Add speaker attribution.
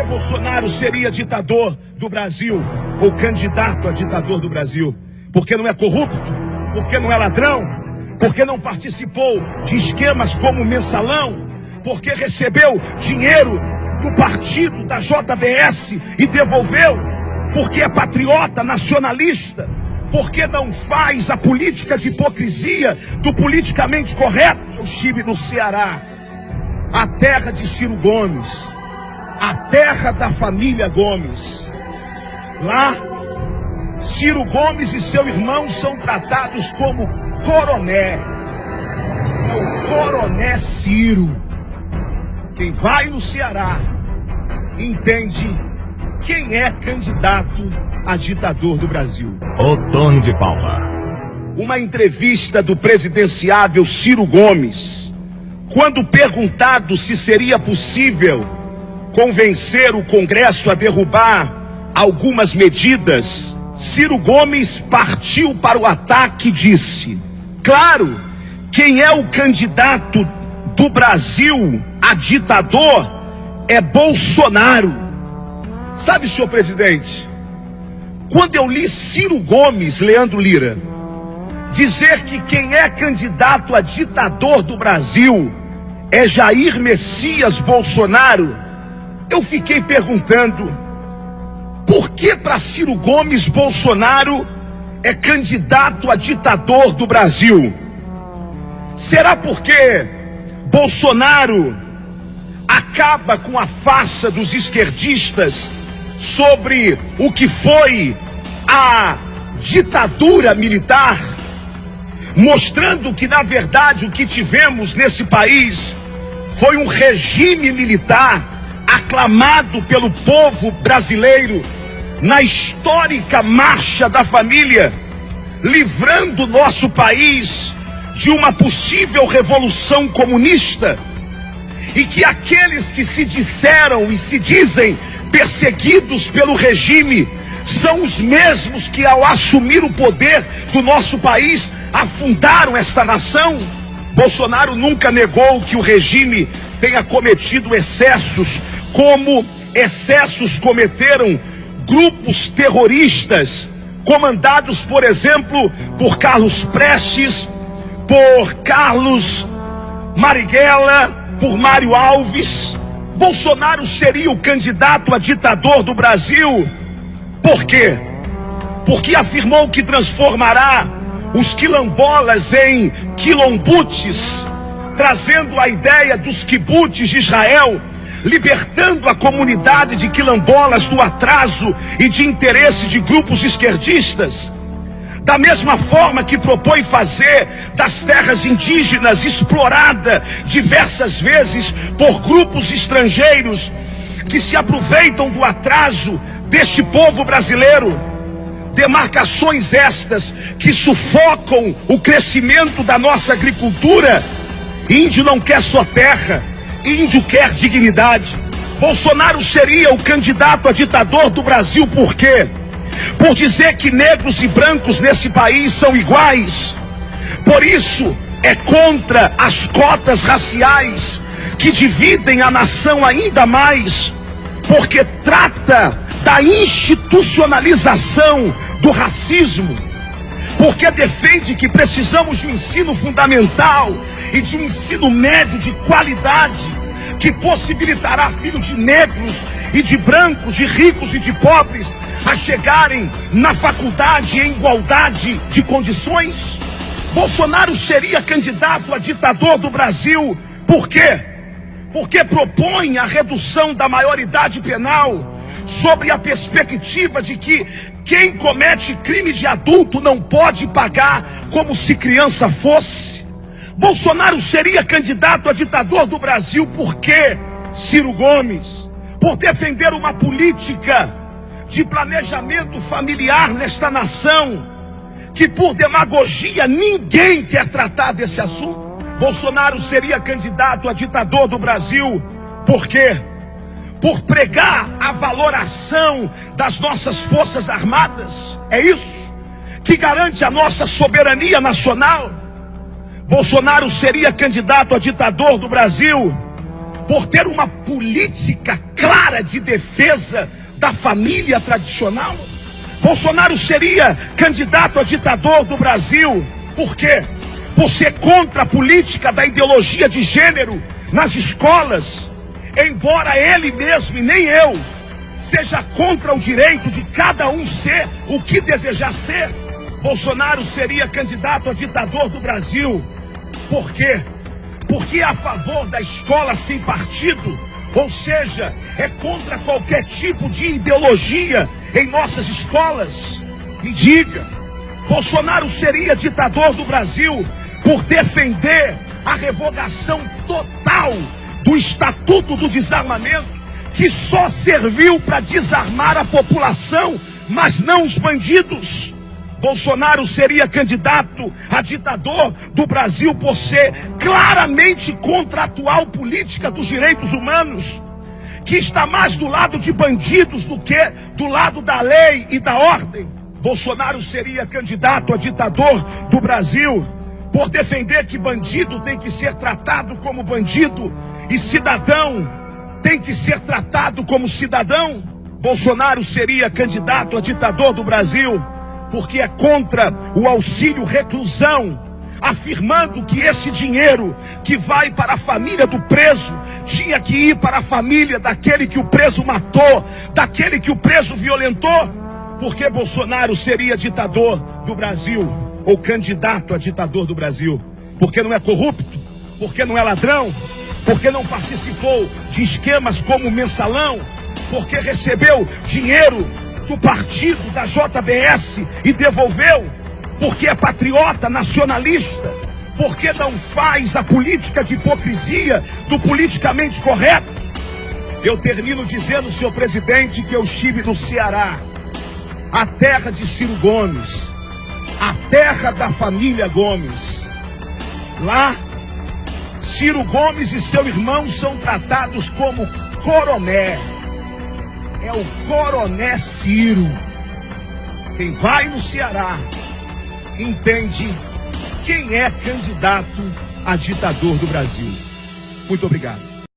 Speaker 1: Bolsonaro seria ditador do Brasil, ou candidato a ditador do Brasil? Porque não é corrupto? Porque não é ladrão? Porque não participou de esquemas como o Mensalão? Porque recebeu dinheiro do partido, da JBS, e devolveu? Porque é patriota, nacionalista? Porque não faz a política de hipocrisia do politicamente correto? Eu estive no Ceará, a terra de Ciro Gomes, a terra da família Gomes. Lá, Ciro Gomes e seu irmão são tratados como coroné. É o coroné Ciro. Quem vai no Ceará entende quem é candidato a ditador do Brasil.
Speaker 2: O Tom de Palma.
Speaker 1: Uma entrevista do presidenciável Ciro Gomes, quando perguntado se seria possível convencer o Congresso a derrubar algumas medidas, Ciro Gomes partiu para o ataque e disse: claro, quem é o candidato do Brasil a ditador é Bolsonaro. Sabe, senhor presidente, quando eu li Ciro Gomes, Leandro Lira, dizer que quem é candidato a ditador do Brasil é Jair Messias Bolsonaro, eu fiquei perguntando, por que para Ciro Gomes Bolsonaro é candidato a ditador do Brasil? Será porque Bolsonaro acaba com a farsa dos esquerdistas sobre o que foi a ditadura militar, mostrando que na verdade o que tivemos nesse país foi um regime militar aclamado pelo povo brasileiro na histórica Marcha da Família, livrando o nosso país de uma possível revolução comunista, e que aqueles que se disseram e se dizem perseguidos pelo regime são os mesmos que, ao assumir o poder do nosso país, afundaram esta nação. Bolsonaro nunca negou que o regime tenha cometido excessos, como excessos cometeram grupos terroristas, comandados, por exemplo, por Carlos Prestes, por Carlos Marighella, por Mário Alves. Bolsonaro seria o candidato a ditador do Brasil. Por quê? Porque afirmou que transformará os quilombolas em quilombutes, trazendo a ideia dos quibuts de Israel, libertando a comunidade de quilombolas do atraso e de interesse de grupos esquerdistas. Da mesma forma que propõe fazer das terras indígenas explorada diversas vezes por grupos estrangeiros que se aproveitam do atraso deste povo brasileiro. Demarcações estas que sufocam o crescimento da nossa agricultura. Índio não quer só terra, índio quer dignidade. Bolsonaro seria o candidato a ditador do Brasil, por quê? Por dizer que negros e brancos nesse país são iguais. Por isso é contra as cotas raciais que dividem a nação ainda mais, porque trata da institucionalização do racismo, porque defende que precisamos de um ensino fundamental e de um ensino médio de qualidade, que possibilitará filhos de negros e de brancos, de ricos e de pobres, a chegarem na faculdade em igualdade de condições. Bolsonaro seria candidato a ditador do Brasil. Por quê? Porque propõe a redução da maioridade penal, sobre a perspectiva de que quem comete crime de adulto não pode pagar como se criança fosse. Bolsonaro seria candidato a ditador do Brasil. Por quê, Ciro Gomes? Por defender uma política de planejamento familiar nesta nação, que por demagogia ninguém quer tratar desse assunto. Bolsonaro seria candidato a ditador do Brasil. Por quê? Por pregar a valoração das nossas forças armadas. É isso que garante a nossa soberania nacional. Bolsonaro seria candidato a ditador do Brasil por ter uma política clara clara de defesa da família tradicional? Bolsonaro seria candidato a ditador do Brasil. Por quê? Por ser contra a política da ideologia de gênero nas escolas, embora ele mesmo e nem eu seja contra o direito de cada um ser o que desejar ser. Bolsonaro seria candidato a ditador do Brasil. Por quê? Porque é a favor da escola sem partido, ou seja, é contra qualquer tipo de ideologia em nossas escolas. Me diga, Bolsonaro seria ditador do Brasil por defender a revogação total do Estatuto do Desarmamento, que só serviu para desarmar a população, mas não os bandidos? Bolsonaro seria candidato a ditador do Brasil por ser claramente contra a atual política dos direitos humanos, que está mais do lado de bandidos do que do lado da lei e da ordem. Bolsonaro seria candidato a ditador do Brasil por defender que bandido tem que ser tratado como bandido e cidadão tem que ser tratado como cidadão. Bolsonaro seria candidato a ditador do Brasil porque é contra o auxílio reclusão, afirmando que esse dinheiro que vai para a família do preso tinha que ir para a família daquele que o preso matou, daquele que o preso violentou. Porque Bolsonaro seria ditador do Brasil, ou candidato a ditador do Brasil? Porque não é corrupto? Porque não é ladrão? Porque não participou de esquemas como o Mensalão? Porque recebeu dinheiro do partido da JBS e devolveu? Porque é patriota, nacionalista? Porque não faz a política de hipocrisia do politicamente correto? Eu termino dizendo, senhor presidente, que eu estive no Ceará, a terra de Ciro Gomes, a terra da família Gomes. Lá, Ciro Gomes e seu irmão são tratados como coroné. É o coroné Ciro. Quem vai no Ceará entende quem é candidato a ditador do Brasil. Muito obrigado.